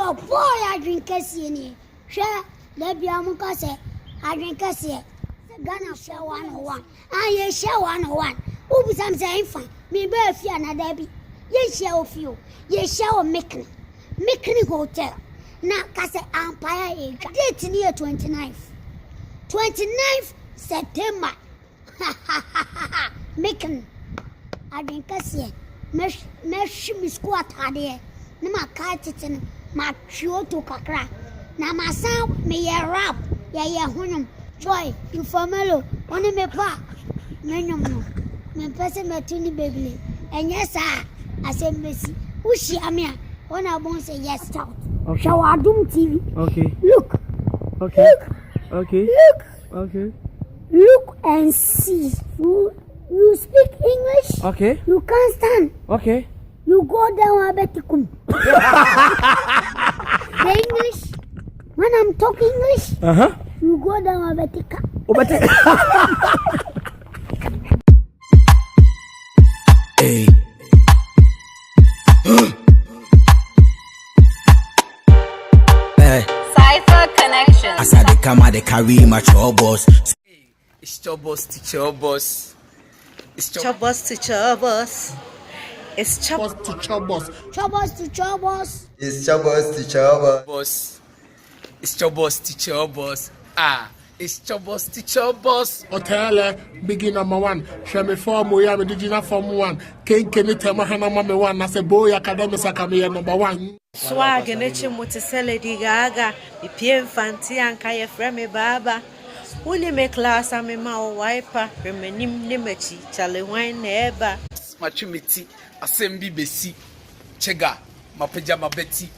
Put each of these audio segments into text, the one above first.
Yo, boy, I drink a scene. Share, there be a mucase. I drink a scene. Ghana share 101. I share 101. Who was I'm saying fine? Me birthday and a debby. Yes, share of you. Yes, share of Mickney Hotel. Now, Casa Empire age. Date near 29th September. Ha ha ha ha. Mickney. I drink a scene. Mesh me squat here. No, my kite it in my to Kakra. Now, my son may a rap. Yeah, honum. Joy, you family. Only me pa. Menum. Me person me tuni baby. And yes, I said, Missy. Who's she? Amia. When I won't say yes, out. Okay. Show our Doom TV. Okay. Look. Okay. Look. Okay. Look. Okay. Look and see. You speak English? Okay. You can't stand. Okay. You go down a beticum. The English. When I'm talking English, you go down a betica. Hey. Cypher Connection. As I come out, they carry my troubles. It's your boss, teacher, your boss. It's your Chobos to Chobos. It's Chobos to Chobos. Chobos to Chobos. It's Chobos to Chobos. boss. It's your boss, teacher, your boss. Ah, it's your boss, teacher, your boss. Hotel, begin number 1. Show me form, we have a digital form 1. King Kenny Mahana Mama 1. I say, boy, academics are coming number 1. Swag and Echi Mutisele Gaga. The Piem Fanti and Kaya Frame Baba. Uli me class and me ma wiper. Remenim Nimechi. Charlie wine neba. Machumiti, Assembly Bessie, Chega, Mapajama Betty,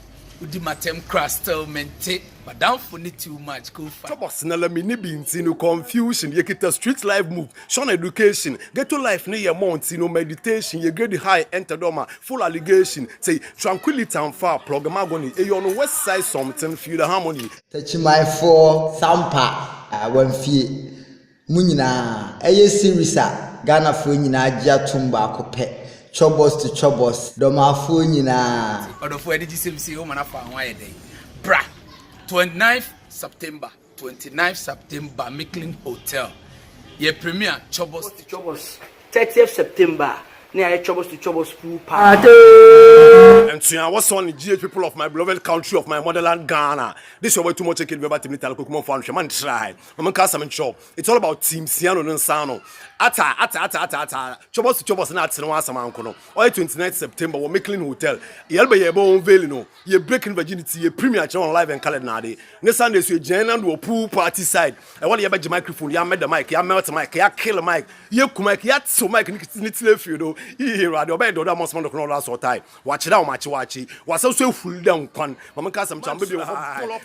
Udimatem Crastel Mente, Madame Funny too much, go for Chobos na la mini beans no confusion. You get a street life move, shun education, get to life near your months, meditation, you grade high, enter doma, full allegation, say tranquility and far, plug magony, a on the west side something, feel the harmony. Touch my 4 Sampa, 1 fee. Munina, a series, Ghana Funina, Jatumba, Cope, Chobos to Chobos, Doma Funina. Or the 4 did you say home and I found why day? Bra, 29th September, Mickling Hotel. Your premier, Chobos to Chobos. 30th September. Near Chobos to Chobos pool party. And so I was on the GH people of my beloved country of my motherland, Ghana. This is way too much about to meet Alcomo Foundation. Man, try. I'm Casam Show. It's all about Team Siano and Sano. Ata. Chobos to Chobos and Atsanwasamankono. Or 29th September, we're Mickling Hotel. Yelba Yebo Velino. You're breaking virginity, you're premier channel live and colored nadi. Next Sunday, so you're Jen a pool party side. I want you to the microphone. You made the mic, you melt the mic, you kill the mic, you come mic, you so mic, and it's left you know. Here, I don't know that must not know last time. Watch it out, watch. Was so full down, Quan. Mama Casam Chamber.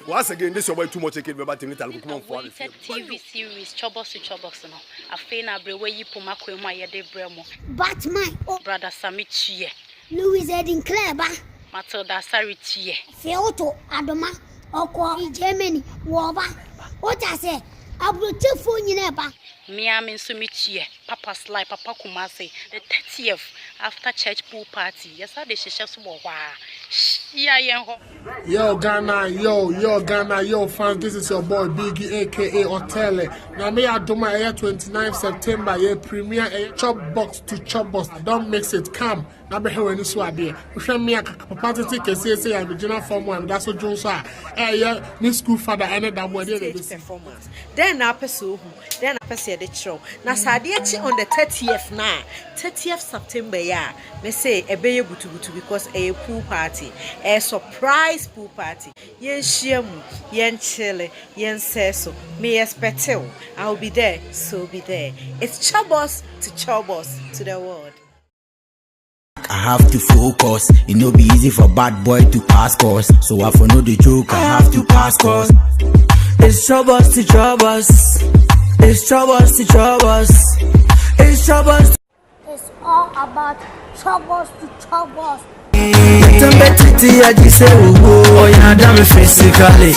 Once again, this is way too much about to meet Alcomo Foundation. TV series, Chobos to Chobos. I feel na brewe yi pomakwe ma ye de bremo. Batman. Brother Samichie. Louis Edin Kleber. Matilda Sarichie. Feoto Adoma. Oko Germany. Woba. What I say? I will tell for you never. Me am in Sumichie. Papa's life, Papa Kumase. The 30th after church pool party. Yes, I did share wow. Yo Ghana, yo fans, this is your boy Biggie aka Otele. Now me I do my 29th September, yeah, premiere Chop Box to Chobos. Don't mix it, come. Now be here when you swap there. We show me a party ticket, say I'm original form 1, that's what Jones are. Hey, yeah, me school father, I know that one performance. Then I pursue, then I pursue the show. Now Sadiachi on the 30th now, 30th September, yeah. Me say a bay butu because a pool party, a surprise pool party. Yen shiemu, yen chile, yen seso, me expect you. I'll be there, so be there. It's Chobos to Chobos to the world. I have to focus. It no be easy for bad boy to pass course. So I for know the joke, I have to pass course. It's Chobos to Chobos. It's Chobos to Chobos. It's Chobos. It's all about Chobos to Chobos. Oh, yeah, damn physically.